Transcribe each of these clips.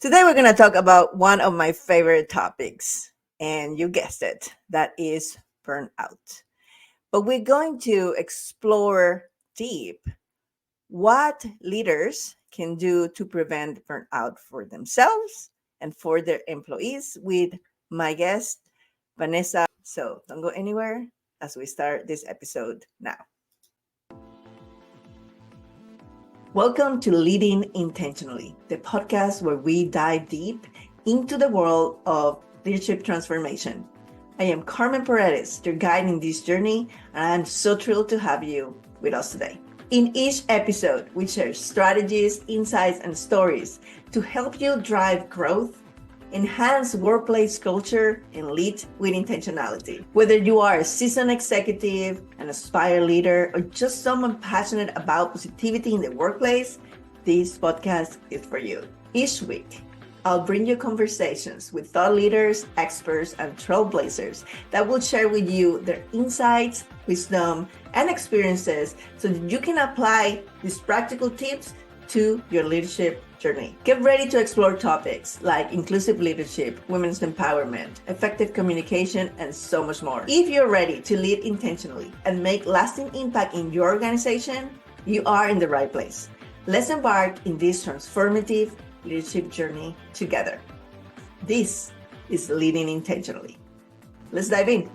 Today we're going to talk about one of my favorite topics, and you guessed it, that is burnout. But we're going to explore deep what leaders can do to prevent burnout for themselves and for their employees with my guest, Vanessa. So don't go anywhere as we start this episode now. Welcome to Leading Intentionally, the podcast where we dive deep into the world of leadership transformation. I am Carmen Paredes, your guide in this journey, and I'm so thrilled to have you with us today. In each episode, we share strategies, insights, and stories to help you drive growth, enhance workplace culture, and lead with intentionality. Whether you are a seasoned executive, an aspired leader, or just someone passionate about positivity in the workplace, this podcast is for you. Each week, I'll bring you conversations with thought leaders, experts, and trailblazers that will share with you their insights, wisdom, and experiences so that you can apply these practical tips to your leadership journey. Get ready to explore topics like inclusive leadership, women's empowerment, effective communication, and so much more. If you're ready to lead intentionally and make lasting impact in your organization, you are in the right place. Let's embark in this transformative leadership journey together. This is Leading Intentionally. Let's dive in.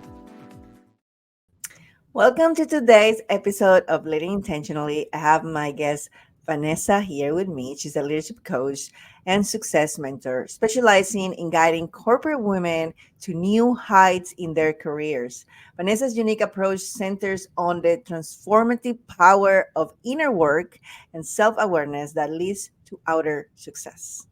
Welcome to today's episode of Leading Intentionally. I have my guest Vanessa here with me. She's a leadership coach and success mentor, specializing in guiding corporate women to new heights in their careers. Vanessa's unique approach centers on the transformative power of inner work and self-awareness that leads to outer success.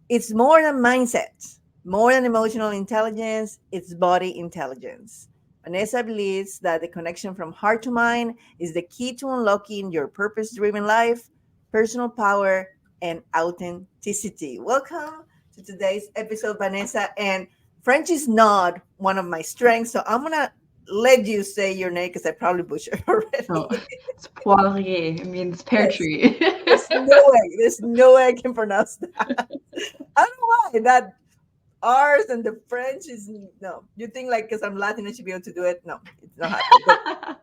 It's more than mindset, more than emotional intelligence, it's body intelligence. Vanessa believes that the connection from heart to mind is the key to unlocking your purpose-driven life, personal power, and authenticity. Welcome to today's episode, Vanessa. And French is not one of my strengths, so I'm gonna let you say your name because I probably butchered already. Oh, it's Poirier. It means pear Yes. tree. There's no way I can pronounce that. I don't know why that ours and the French is no. You think like because I'm Latin I should be able to do it? No, it's not happening. But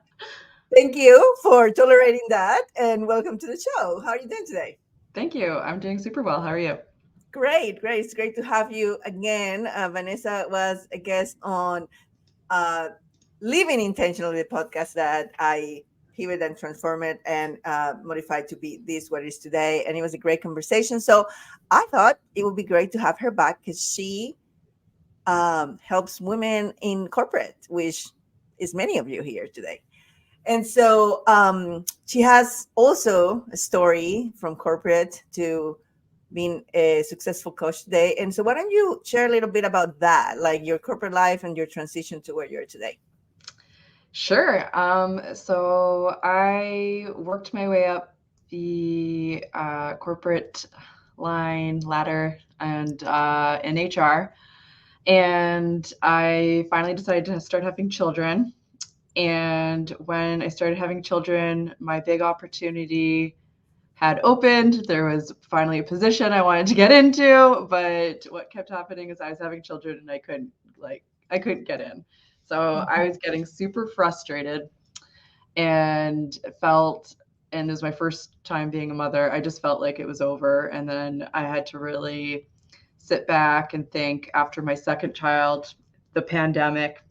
thank you for tolerating that and welcome to the show. How are you doing today? Thank you. I'm doing super well. How are you? Great, great. It's great to have you again. Vanessa was a guest on uh, Living Intentionally, the podcast that I pivoted and transformed it and modified to be this what it is today. And it was a great conversation. So I thought it would be great to have her back because she helps women in corporate, which is many of you here today. And so she has also a story from corporate to being a successful coach today. And so why don't you share a little bit about that, like your corporate life and your transition to where you're today? Sure. So I worked my way up the corporate line ladder and in HR. And I finally decided to start having children. And when I started having children, my big opportunity had opened. There was finally a position I wanted to get into, but what kept happening is I was having children and I couldn't get in. So I was getting super frustrated and felt, and it was my first time being a mother, I just felt like it was over. And then I had to really sit back and think after my second child, the pandemic,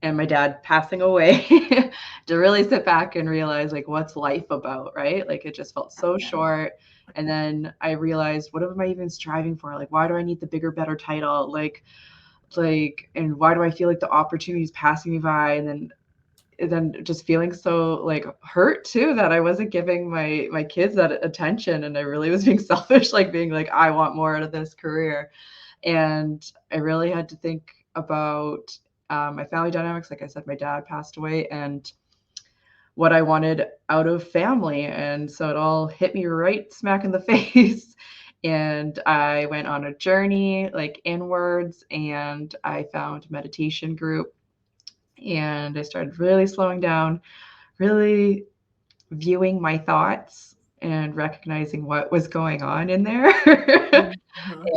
and my dad passing away to really sit back and realize like what's life about, right? Like it just felt so short. And then I realized, what am I even striving for? Like, why do I need the bigger, better title? And why do I feel like the opportunity is passing me by? And then just feeling so like hurt too that I wasn't giving my kids that attention, and I really was being selfish, like being like, I want more out of this career. And I really had to think about my family dynamics. Like I said, my dad passed away, and what I wanted out of family. And so it all hit me right smack in the face. And I went on a journey like inwards, and I found a meditation group, and I started really slowing down, really viewing my thoughts and recognizing what was going on in there. Mhm.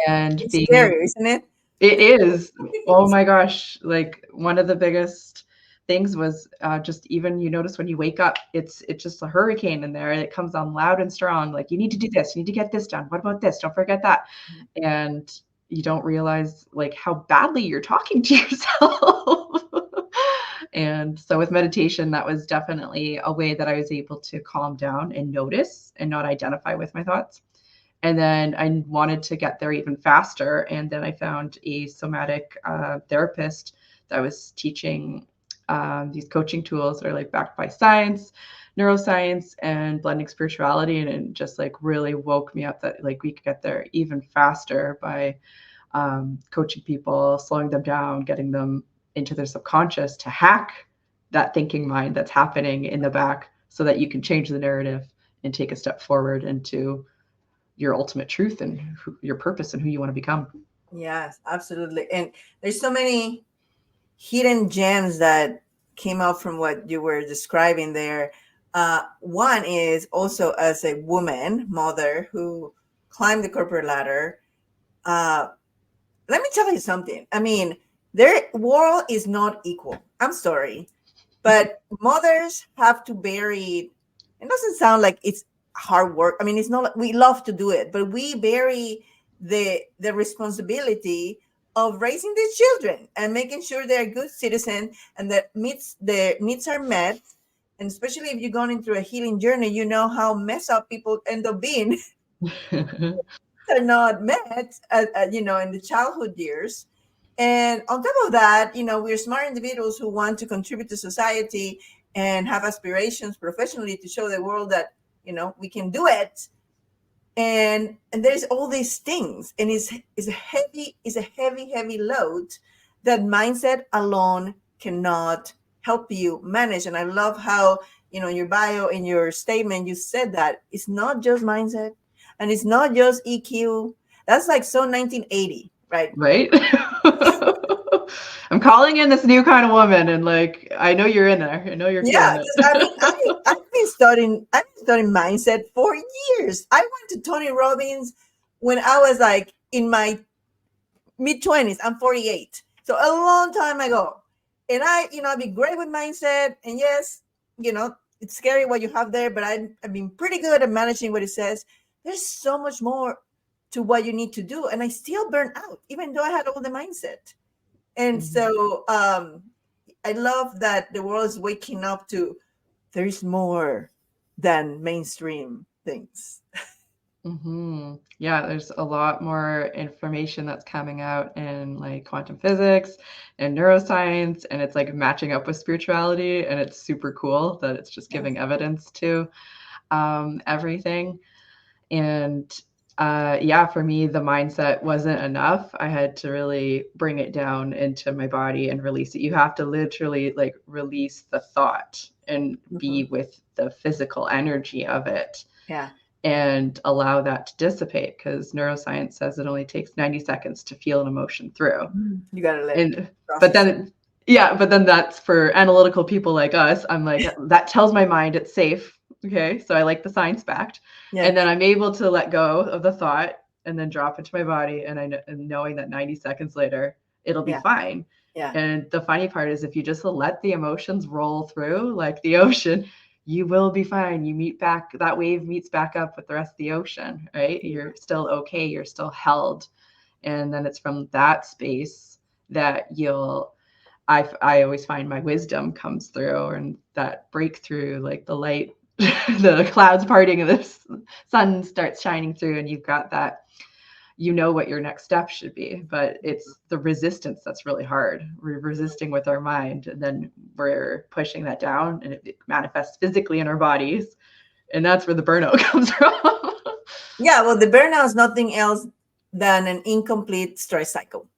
And It's being scary, isn't it? it is. Oh my gosh. Like one of the biggest things was just even you notice when you wake up, it's just a hurricane in there and it comes on loud and strong. Like you need to do this, you need to get this done. What about this? Don't forget that. And you don't realize like how badly you're talking to yourself. And so with meditation, that was definitely a way that I was able to calm down and notice and not identify with my thoughts. And then I wanted to get there even faster. And then I found a somatic therapist that was teaching these coaching tools that are like backed by science, neuroscience, and blending spirituality. And it just like really woke me up that like we could get there even faster by coaching people, slowing them down, getting them into their subconscious to hack that thinking mind that's happening in the back so that you can change the narrative and take a step forward into your ultimate truth and your purpose and who you want to become. Yes, absolutely. And there's so many hidden gems that came out from what you were describing there. One is also as a woman, mother who climbed the corporate ladder. Uh, Let me tell you something. I mean, their world is not equal. I'm sorry, but mothers have to bury. It doesn't sound like it's hard work. I mean, it's not. We love to do it, but we bury the responsibility of raising these children and making sure they're good citizens and that meets their needs are met. And especially if you're going through a healing journey, you know how messed up people end up being are not met, in the childhood years. And on top of that, we're smart individuals who want to contribute to society and have aspirations professionally to show the world that, we can do it. And there's all these things, and it's a heavy load that mindset alone cannot help you manage. And I love how, in your bio, in your statement, you said that it's not just mindset and it's not just EQ. That's like so 1980, right? Right? I'm calling in this new kind of woman, and like I know you're in there. I know you're Yeah, feeling because I mean, it. I've been studying mindset for years. I went to Tony Robbins when I was like in my mid-20s. I'm 48, so a long time ago. And I'd be great with mindset. And yes, it's scary what you have there, but I've been pretty good at managing what it says. There's so much more to what you need to do, and I still burn out even though I had all the mindset. And so I love that the world is waking up to there's more than mainstream things. Yeah, there's a lot more information that's coming out in like quantum physics and neuroscience, and it's like matching up with spirituality, and it's super cool that it's just Yes. giving evidence to everything. And yeah, for me, the mindset wasn't enough. I had to really bring it down into my body and release it. You have to literally like release the thought and be Mhm. with the physical energy of it Yeah. and allow that to dissipate, because neuroscience says it only takes 90 seconds to feel an emotion through. You gotta let it And but process. then yeah, but then that's for analytical people like us. I'm like, that tells my mind it's safe. Okay. So I like the science backed. And Yes. then I'm able to let go of the thought and then drop into my body. And and knowing that 90 seconds later, it'll be Yeah. fine. Yeah. And the funny part is if you just let the emotions roll through like the ocean, you will be fine. You meet back, that wave meets back up with the rest of the ocean, right? You're still okay. You're still held. And then it's from that space that I always find my wisdom comes through, and that breakthrough, like the light, the clouds parting and the sun starts shining through, and you've got that, what your next step should be. But it's the resistance that's really hard. We're resisting with our mind, and then we're pushing that down, and it manifests physically in our bodies. And that's where the burnout comes from. Yeah. Well, the burnout is nothing else than an incomplete stress cycle.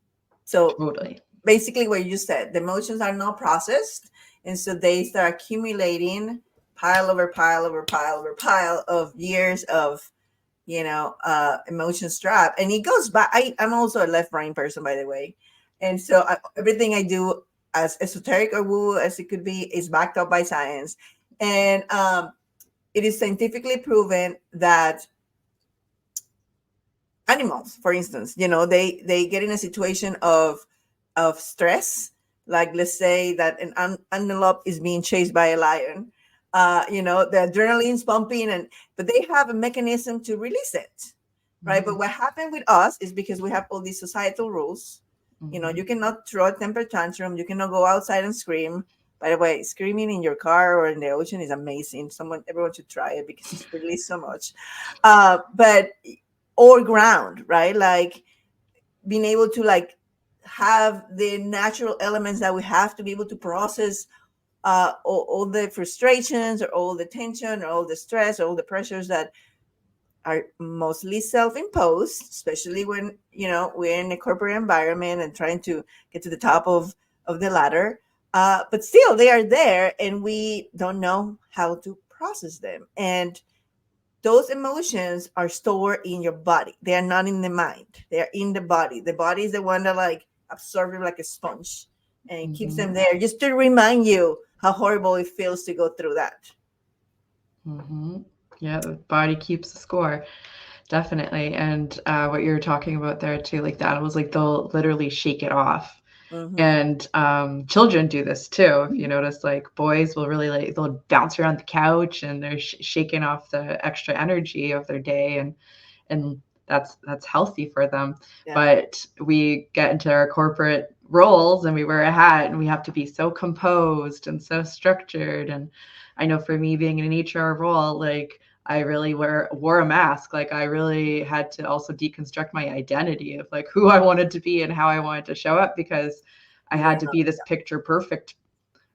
So Totally. basically, what you said, the emotions are not processed. And so they start accumulating pile over pile over pile over pile of years of, emotions trap. And it goes back. I'm also a left brain person, by the way. And so everything I do, as esoteric or woo as it could be, is backed up by science. And it is scientifically proven that animals, for instance, they get in a situation of stress, like let's say that an antelope is being chased by a lion. The adrenaline's pumping, and but they have a mechanism to release it, right? But Mm-hmm. what happened with us is because we have all these societal rules. Mm-hmm. You cannot throw a temper tantrum, you cannot go outside and scream. By the way, screaming in your car or in the ocean is amazing. Everyone should try it because it's released so much. But or ground, right? Like being able to like have the natural elements that we have to be able to process all the frustrations or all the tension or all the stress or all the pressures that are mostly self-imposed, especially when we're in a corporate environment and trying to get to the top of the ladder. But still, they are there, and we don't know how to process them. And those emotions are stored in your body. They are not in the mind. They are in the body. The body is the one that like absorbs it like a sponge and keeps Mm-hmm. them there just to remind you how horrible it feels to go through that. Mm-hmm. Yeah, the body keeps the score. Definitely. And what you're talking about there too, like the animals, like they'll literally shake it off. Mm-hmm. And children do this too. If you notice, like boys will really like they'll bounce around the couch and they're shaking off the extra energy of their day, and that's healthy for them. Yeah. But we get into our corporate roles and we wear a hat and we have to be so composed and so structured. And I know for me being in an HR role, like I really wore a mask. Like I really had to also deconstruct my identity of like who I wanted to be and how I wanted to show up, because I You were had to not. be this picture perfect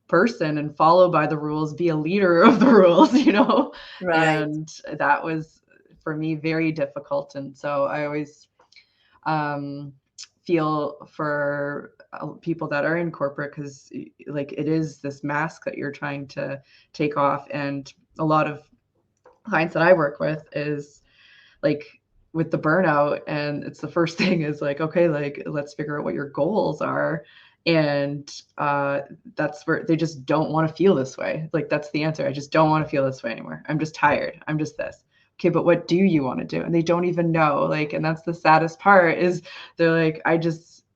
person and follow by the rules, be a leader of the rules, Right. and that was for me very difficult. And so I always um, feel for people that are in corporate, because like it is this mask that you're trying to take off. And a lot of clients that I work with is like with the burnout, and it's the first thing is like, okay, like let's figure out what your goals are. And that's where they just don't want to feel this way. Like that's the answer. I just don't want to feel this way anymore. I'm just tired. I'm just this. Okay, but what do you want to do? And they don't even know. Like, and that's the saddest part is they're like,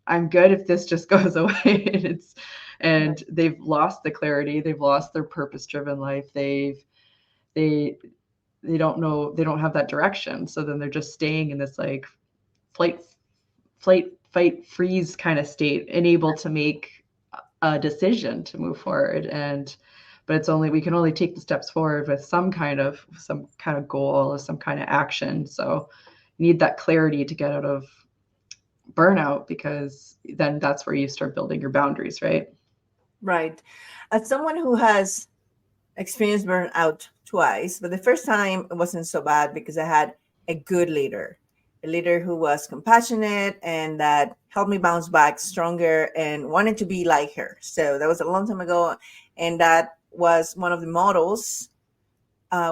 I'm good if this just goes away. And they've lost the clarity. They've lost their purpose driven life. They they don't know, they don't have that direction, so then they're just staying in this like flight fight freeze kind of state, unable to make a decision to move forward. And but it's only we can only take the steps forward with some kind of goal or some kind of action. So you need that clarity to get out of burnout, because then that's where you start building your boundaries, right? Right. As someone who has experienced burnout twice, but the first time it wasn't so bad because I had a good leader, a leader who was compassionate and that helped me bounce back stronger and wanted to be like her. So that was a long time ago. And that was one of the models,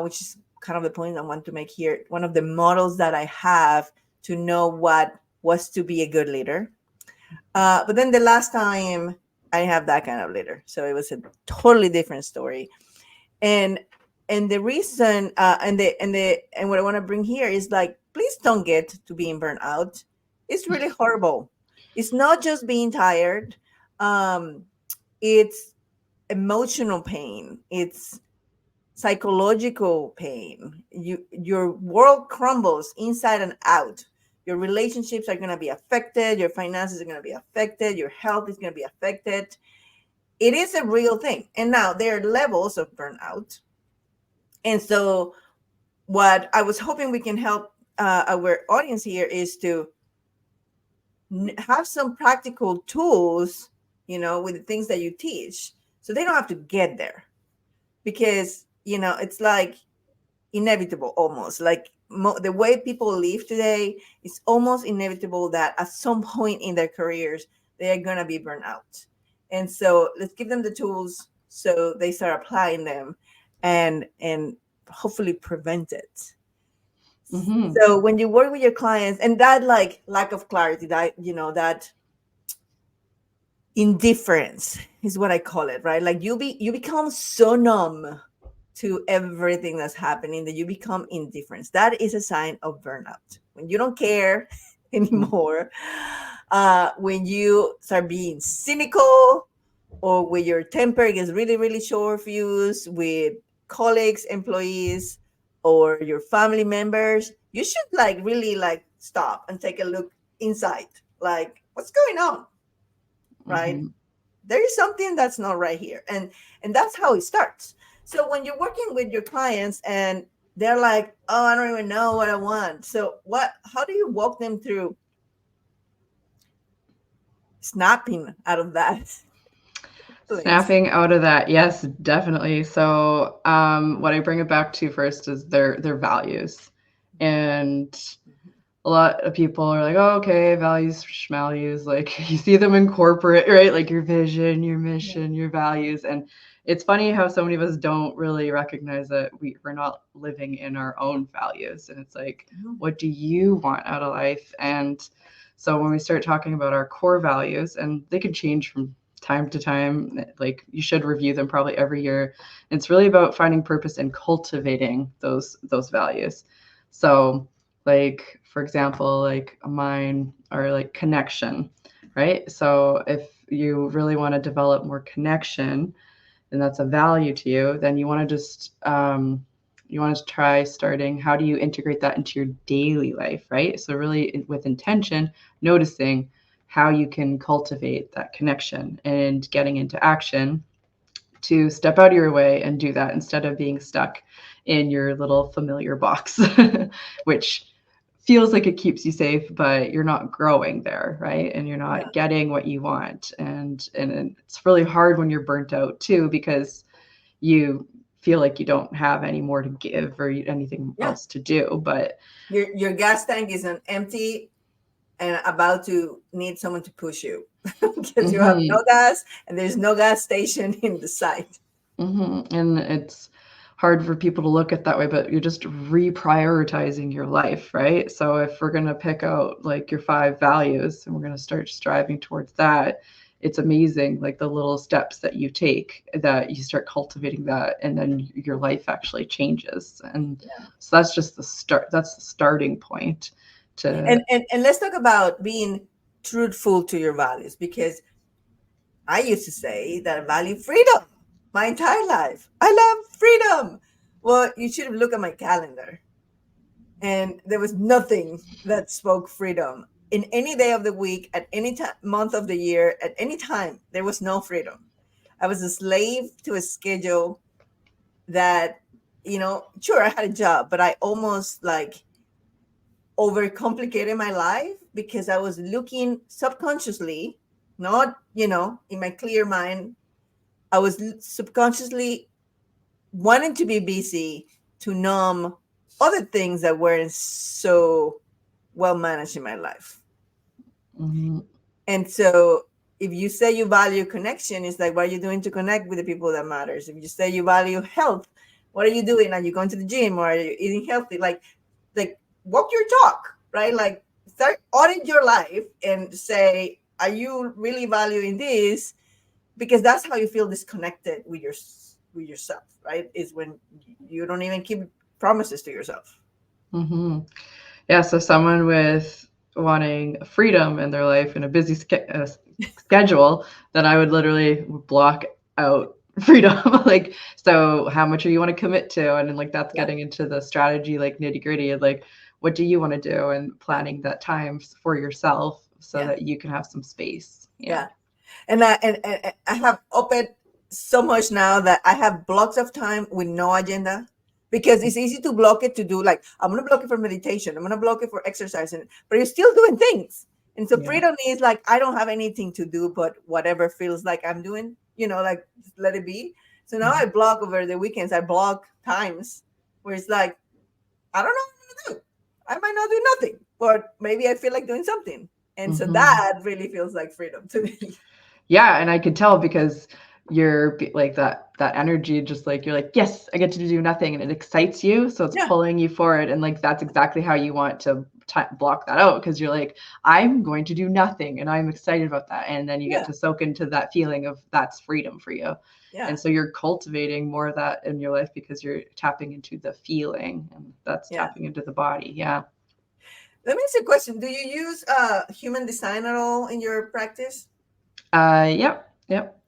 which is kind of the point I want to make here. One of the models that I have to know what was to be a good leader. But then the last time I didn't have that kind of leader. So it was a totally different story. And the reason and what I want to bring here is like, please don't get to being burnt out. It's really horrible. It's not just being tired. um it's emotional pain, it's psychological pain. Your world crumbles inside and out. Your relationships are going to be affected, your finances are going to be affected, your health is going to be affected. It is a real thing. And now there are levels of burnout. And so, what I was hoping we can help our audience here is to have some practical tools, with the things that you teach, so they don't have to get there. Because, it's like inevitable almost. Like the way people live today, it's almost inevitable that at some point in their careers, they are going to be burned out. And so, let's give them the tools so they start applying them and hopefully prevent it. Mm-hmm. So when you work with your clients, and that like lack of clarity, that that indifference is what I call it, right? Like you become so numb to everything that's happening, that you become indifferent. That is a sign of burnout. When you don't care anymore, when you start being cynical, or when your temper gets really, really short fuse with colleagues, employees, or your family members, you should like really like stop and take a look inside. Like, what's going on? Right? Mm-hmm. There is something that's not right here. And that's how it starts. So when you're working with your clients and they're like, oh, I don't even know what I want. So how do you walk them through snapping out of that? Please. Snapping out of that, yes, definitely. So, what I bring it back to first is their values, and a lot of people are like, "Oh, okay, values, schmalues." Like you see them in corporate, right? Like your vision, your mission, your values, and it's funny how so many of us don't really recognize that we're not living in our own values, and it's like, what do you want out of life? And so when we start talking about our core values, and they can change from time to time, like you should review them probably every year. It's really about finding purpose and cultivating those values. So like for example, like mine are like connection, right? So if you really want to develop more connection and that's a value to you, then you want to just you want to try starting, how do you integrate that into your daily life, right? So really with intention, noticing how you can cultivate that connection and getting into action to step out of your way and do that instead of being stuck in your little familiar box, which feels like it keeps you safe, but you're not growing there, right? And you're not getting what you want. And it's really hard when you're burnt out too, because you feel like you don't have any more to give or anything else to do. But your gas tank is an empty and about to need someone to push you because you have no gas and there's no gas station in the site. And it's hard for people to look at that way, but you're just reprioritizing your life, right? So if we're going to pick out like your 5 values and we're going to start striving towards that, it's amazing, like the little steps that you take, that you start cultivating that, and then your life actually changes. And so that's just the start. That's the starting point. And let's talk about being truthful to your values, because I used to say that I value freedom my entire life. I love freedom. Well, you should have looked at my calendar, and there was nothing that spoke freedom in any day of the week, at any time, month of the year, at any time. There was no freedom. I was a slave to a schedule that, sure, I had a job, but I almost like overcomplicated my life because I was looking subconsciously, not, in my clear mind. I was subconsciously wanting to be busy to numb other things that weren't so well managed in my life. And so if you say you value connection, it's like, what are you doing to connect with the people that matters? If you say you value health, what are you doing? Are you going to the gym, or are you eating healthy? Like walk your talk, right? Like start audit your life and say, are you really valuing this? Because that's how you feel disconnected with yourself, right? Is when you don't even keep promises to yourself. Yeah. So someone with wanting freedom in their life and a busy schedule, then I would literally block out freedom. Like, so how much do you want to commit to? And then like that's getting into the strategy, like nitty gritty, like what do you want to do, and planning that time for yourself so that you can have some space. And I have opened so much now that I have blocks of time with no agenda, because it's easy to block it, to do like, I'm going to block it for meditation, I'm going to block it for exercising, but you're still doing things. And so freedom is like, I don't have anything to do but whatever feels like I'm doing, like just let it be. So now I block over the weekends. I block times where it's like, I don't know what I'm going to do. I might not do nothing, but maybe I feel like doing something. And so that really feels like freedom to me. Yeah. And I could tell because you're like that that energy, just like you're like, yes, I get to do nothing, and it excites you, so it's Yeah. pulling you forward, and like that's exactly how you want to block that out, because you're like, I'm going to do nothing, and I'm excited about that, and then you get Yeah. to soak into that feeling of that's freedom for you. Yeah. And so you're cultivating more of that in your life because you're tapping into the feeling, and that's Yeah. tapping into the body. Yeah. Let me ask you a question. Do you use human design at all in your practice? Yep. Yep.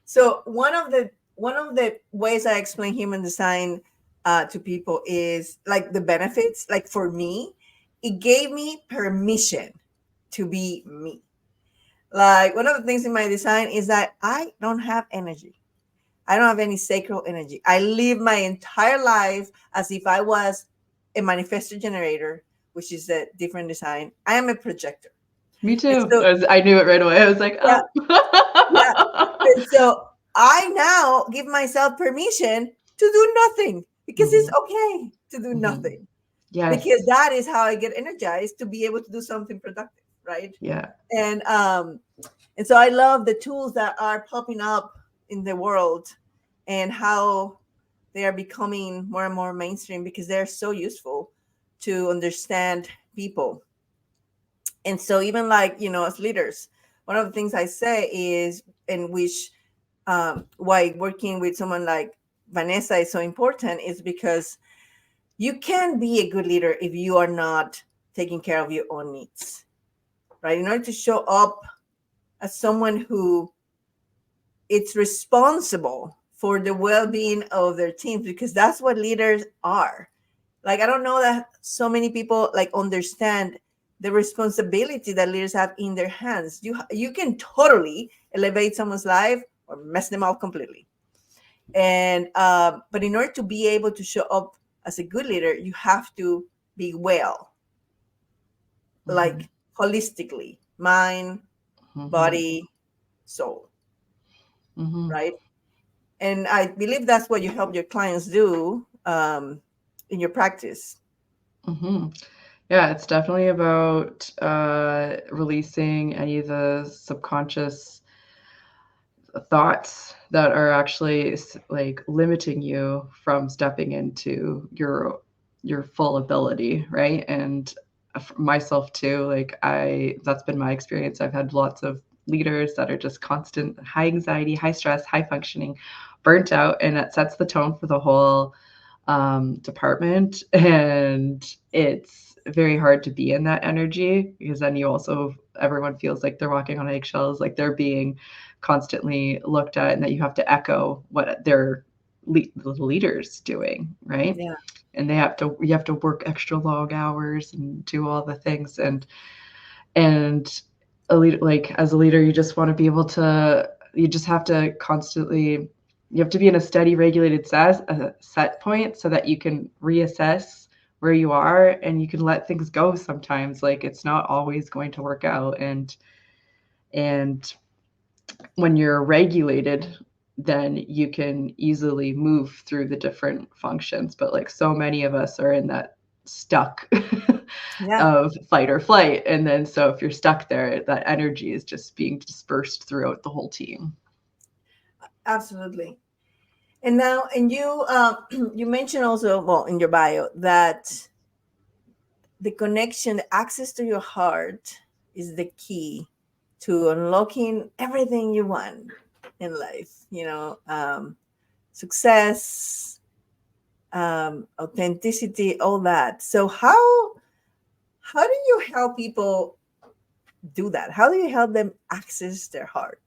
So one of the ways I explain human design to people is like the benefits. Like for me, it gave me permission to be me. Like one of the things in my design is that I don't have energy. I don't have any sacral energy. I live my entire life as if I was a manifestor generator, which is a different design. I am a projector. Me And too. so, I knew it right away. I was like, yeah, oh. yeah. And so I now give myself permission to do nothing because it's okay to do nothing. Yes. Because that is how I get energized to be able to do something productive, right? Yeah. And so I love the tools that are popping up in the world and how they are becoming more and more mainstream because they're so useful to understand people. And so even like, as leaders, one of the things I say is, in which why working with someone like Vanessa is so important, is because you can't be a good leader if you are not taking care of your own needs, right? In order to show up as someone who it's responsible for the well-being of their teams, because that's what leaders are. Like, I don't know that so many people like understand the responsibility that leaders have in their hands. You can totally elevate someone's life or mess them up completely. And but in order to be able to show up as a good leader, you have to be well, like holistically, mind, body, soul, right? And I believe that's what you help your clients do in your practice. Yeah, it's definitely about releasing any of the subconscious thoughts that are actually like limiting you from stepping into your full ability, right? And myself too, like that's been my experience. I've had lots of leaders that are just constant high anxiety, high stress, high functioning, burnt out, and it sets the tone for the whole department. And it's very hard to be in that energy, because then everyone feels like they're walking on eggshells, like they're being constantly looked at, and that you have to echo what their the leaders doing, right? Yeah. And you have to work extra long hours and do all the things. And a leader, like as a leader, you just want to be able to, you just have to constantly, you have to be in a steady, regulated set point so that you can reassess where you are, and you can let things go sometimes. Like it's not always going to work out. And when you're regulated, then you can easily move through the different functions. But like so many of us are in that stuck Yeah. of fight or flight. And then so if you're stuck there, that energy is just being dispersed throughout the whole team. Absolutely. And now, and you you mentioned also, well, in your bio, that the connection, the access to your heart is the key to unlocking everything you want in life. Success, authenticity, all that. So how do you help people do that? How do you help them access their heart?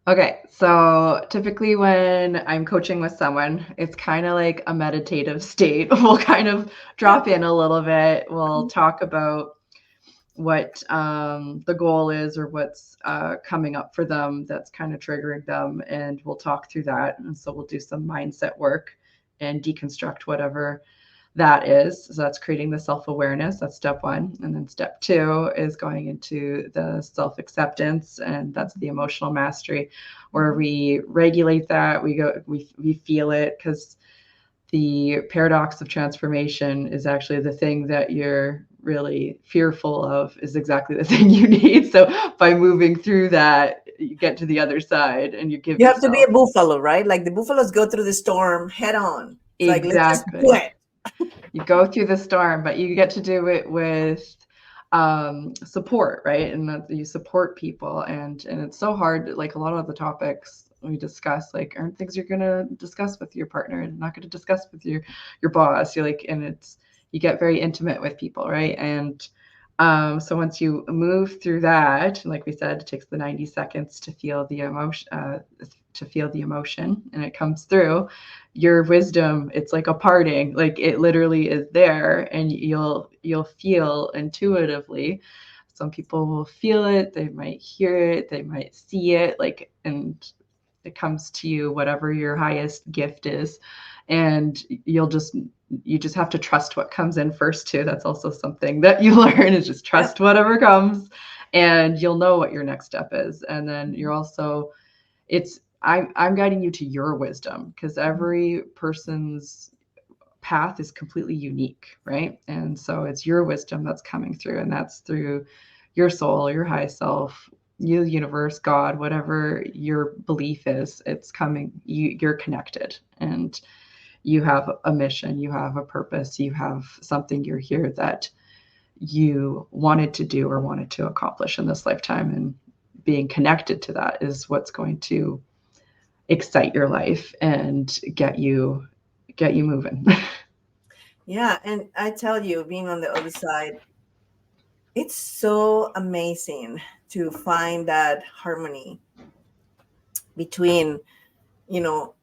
Okay, so typically when I'm coaching with someone, it's kind of like a meditative state. We'll kind of drop in a little bit. We'll talk about what the goal is, or what's coming up for them that's kind of triggering them, and we'll talk through that. And so we'll do some mindset work and deconstruct whatever that is. So that's creating the self-awareness. That's step one. And then step two is going into the self-acceptance, and that's the emotional mastery, where we regulate that. We feel it, because the paradox of transformation is actually the thing that you're really fearful of is exactly the thing you need. So by moving through that, you get to the other side and you give You have to be yourself. a buffalo, right? Like the buffaloes go through the storm head on. It's like, let's just do Exactly. it. You go through the storm, but you get to do it with support, right? And that you support people, and it's so hard. Like a lot of the topics we discuss, like aren't things you're gonna discuss with your partner and not gonna discuss with your boss. You're like, and it's you get very intimate with people, right? And so once you move through that, like we said, it takes the 90 seconds to feel the emotion, and it comes through. Your wisdom, it's like a parting, like it literally is there, and you'll feel intuitively. Some people will feel it, they might hear it, they might see it, like, and it comes to you, whatever your highest gift is, and you just have to trust what comes in first too. That's also something that you learn, is just Yep. trust whatever comes, and you'll know what your next step is. And then you're also, I'm guiding you to your wisdom, because every person's path is completely unique, right? And so it's your wisdom that's coming through, and that's through your soul, your high self, you, the universe, God, whatever your belief is, it's coming. You're connected, and you have a mission, you have a purpose, you have something you're here that you wanted to do or wanted to accomplish in this lifetime. And being connected to that is what's going to excite your life and get you moving. Yeah. And I tell you, being on the other side, it's so amazing to find that harmony between, you know,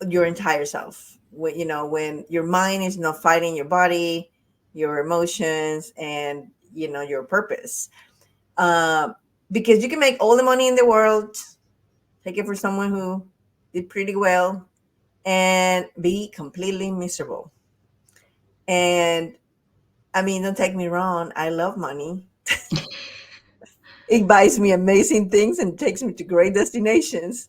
your entire self. When your mind is not fighting your body, your emotions, and your purpose. Uh, because you can make all the money in the world, take it for someone who did pretty well, and be completely miserable. And I mean, don't take me wrong, I love money. It buys me amazing things and takes me to great destinations.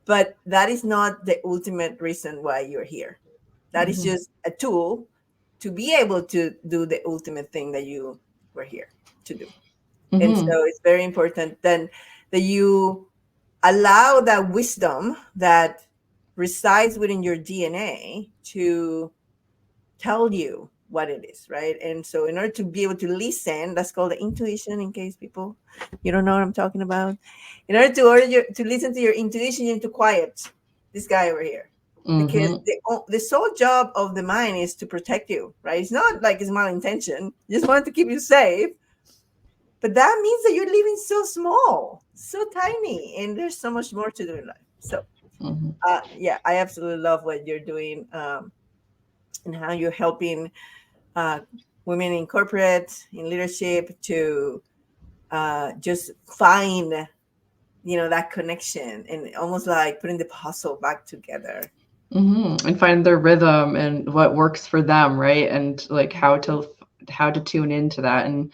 But that is not the ultimate reason why you're here. That is Mhm. just a tool to be able to do the ultimate thing that you were here to do. And Mhm. so it's very important then that you allow that wisdom that resides within your DNA to tell you what it is, right? And so in order to be able to listen, that's called the intuition, in case people you don't know what I'm talking about. In order to listen to your intuition, you need to quiet this guy over here. Because Mhm. the sole job of the mind is to protect you, right? It's not like it's malintention. Just want to keep you safe. But that means that you're living so small, so tiny, and there's so much more to do in life. So, Mhm. yeah, I absolutely love what you're doing, and how you're helping uh, women in corporate, in leadership, to just find, that connection, and almost like putting the puzzle back together. Mhm. And find their rhythm and what works for them, right? And like how to tune into that. And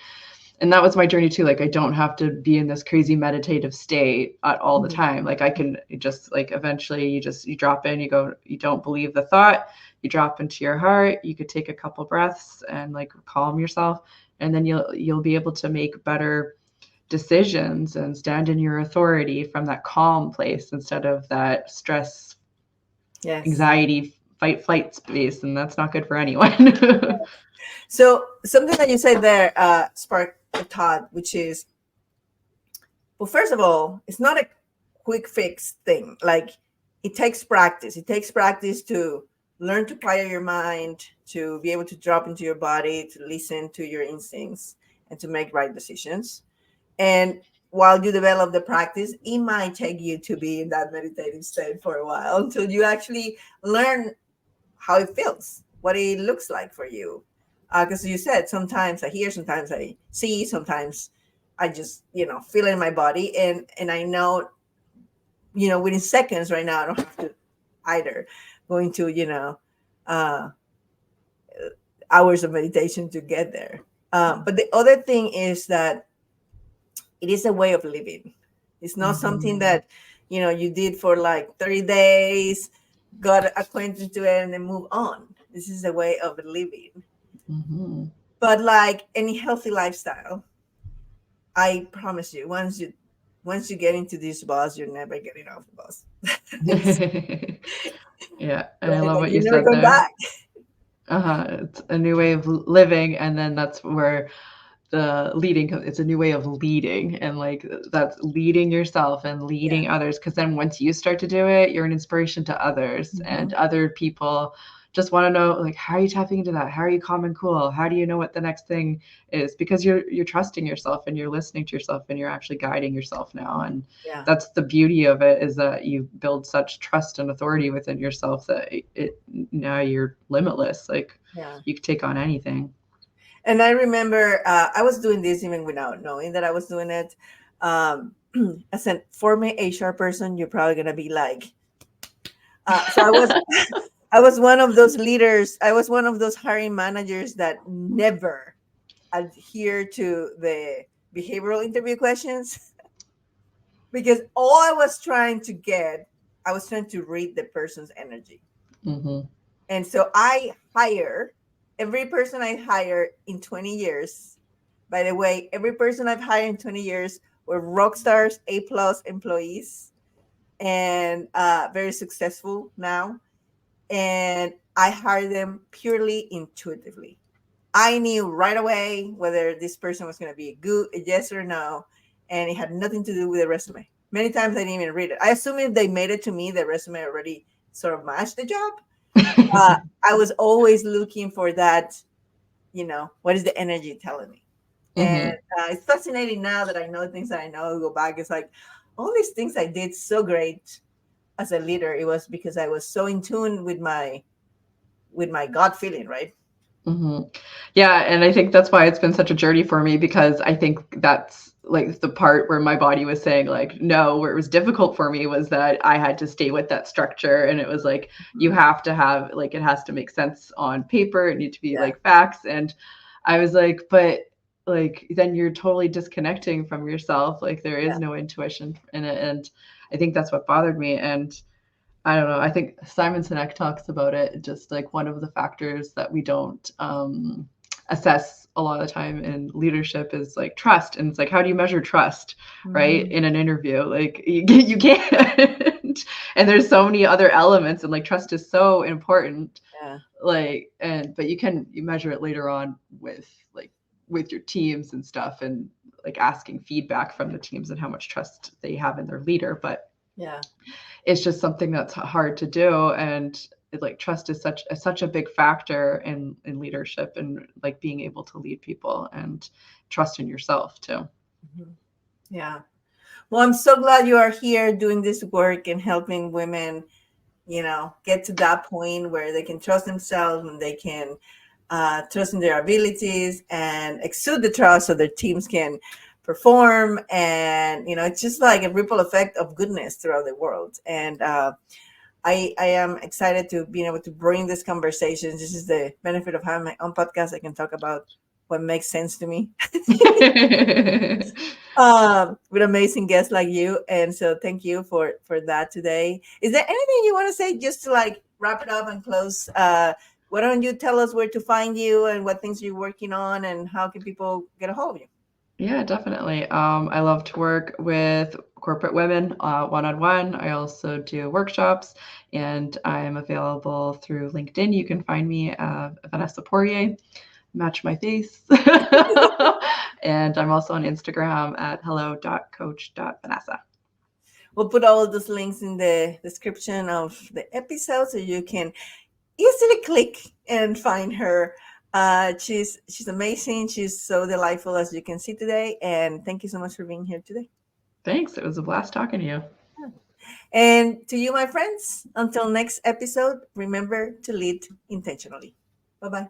that was my journey too. Like I don't have to be in this crazy meditative state at all the Mhm. time. Like I can just, like, eventually you drop in, you go, you don't believe the thought, you drop into your heart, you could take a couple breaths and like calm yourself, and then you'll be able to make better decisions and stand in your authority from that calm place, instead of that stress, Yes. anxiety, fight flight space, and that's not good for anyone. So something that you said there sparked a thought, which is, well, first of all, it's not a quick fix thing. Like, it takes practice. It takes practice to learn to quiet your mind, to be able to drop into your body, to listen to your instincts, and to make right decisions. And while you develop the practice, it might take you to be in that meditative state for a while until you actually learn how it feels, what it looks like for you. Because you said, sometimes I hear, sometimes I see, sometimes I just feel it in my body, and I know within seconds. Right now, I don't have to either going to uh, hours of meditation to get there. But the other thing is that it is a way of living. It's not something Mhm. that you did for like 30 days, got acquainted to it, and then move on. This is a way of living. Mhm. But like any healthy lifestyle, I promise you, once you once you get into this bus, you're never getting off the bus. It's Yeah, and I like, love what you you're never said going there. back. It's a new way of living, and then that's where the leading, it's a new way of leading, and like that's leading yourself and Yeah. leading others, because then once you start to do it, you're an inspiration to others, and other people just want to know, like, how are you tapping into that? How are you calm and cool? How do you know what the next thing is? Because you're trusting yourself, and you're listening to yourself, and you're actually guiding yourself now. And Yeah. that's the beauty of it, is that you build such trust and authority within yourself that it now you're limitless. Like, Yeah. you can take on anything. And I remember I was doing this even without knowing that I was doing it. Um, as a former HR person, you're probably gonna be like, so I was, I was one of those leaders. I was one of those hiring managers that never adhere to the behavioral interview questions because all I was trying to get, I was trying to read the person's energy. Mm-hmm. And so I hire every person I hire in 20 years. By the way, every person I've hired in 20 years were rock stars, A plus employees, and very successful now. And I hired them purely intuitively. I knew right away whether this person was going to be a yes or no, and it had nothing to do with the resume. Many times I didn't even read it. I assume if they made it to me, the resume already sort of matched the job. I was always looking for that, what is the energy telling me? And Mm-hmm. it's fascinating now that I know things that I know, go back. It's like all these things I did so great as a leader. It was because I was so in tune with my gut feeling, right? Mm-hmm. Yeah, and I think that's why it's been such a journey for me, because I think that's like the part where my body was saying like no, where it was difficult for me was that I had to stay with that structure, and it was like you Mhm. have to have, like, it has to make sense on paper, it need to be Yeah, like facts, and I was like, but like then you're totally disconnecting from yourself, like there yeah, is no intuition in it, and I think that's what bothered me. And I don't know. I think Simon Sinek talks about it. Just like one of the factors that we don't assess a lot of the time in leadership is like trust. And it's like, how do you measure trust, right? Mhm. In an interview, like you can't. And there's so many other elements, and like trust is so important. Yeah, Like, and but you measure it later on with like with your teams and stuff, and like asking feedback from the teams and how much trust they have in their leader. But yeah, it's just something that's hard to do. And like trust is such a big factor in leadership, and like being able to lead people, and trust in yourself too. mhm, yeah. Well, I'm so glad you are here doing this work and helping women, get to that point where they can trust themselves and they can trust in their abilities and exude the trust so their teams can perform. And, it's just like a ripple effect of goodness throughout the world. And I am excited to being able to bring these conversations. This is the benefit of having my own podcast. I can talk about what makes sense to me with amazing guests like you. And so thank you for that today. Is there anything you want to say just to like wrap it up and close? Why don't you tell us where to find you and what things you're working on and how can people get a hold of you? Yeah, definitely. I love to work with corporate women one-on-one. I also do workshops, and I'm available through LinkedIn. You can find me, Vanessa Poirier, match my face. And I'm also on Instagram at hello.coach.vanessa. We'll put all of those links in the description of the episode so you can easily click and find her. She's amazing. She's so delightful as you can see today. And thank you so much for being here today. Thanks. It was a blast talking to you. And to you, my friends, until next episode, remember to lead intentionally. Bye bye.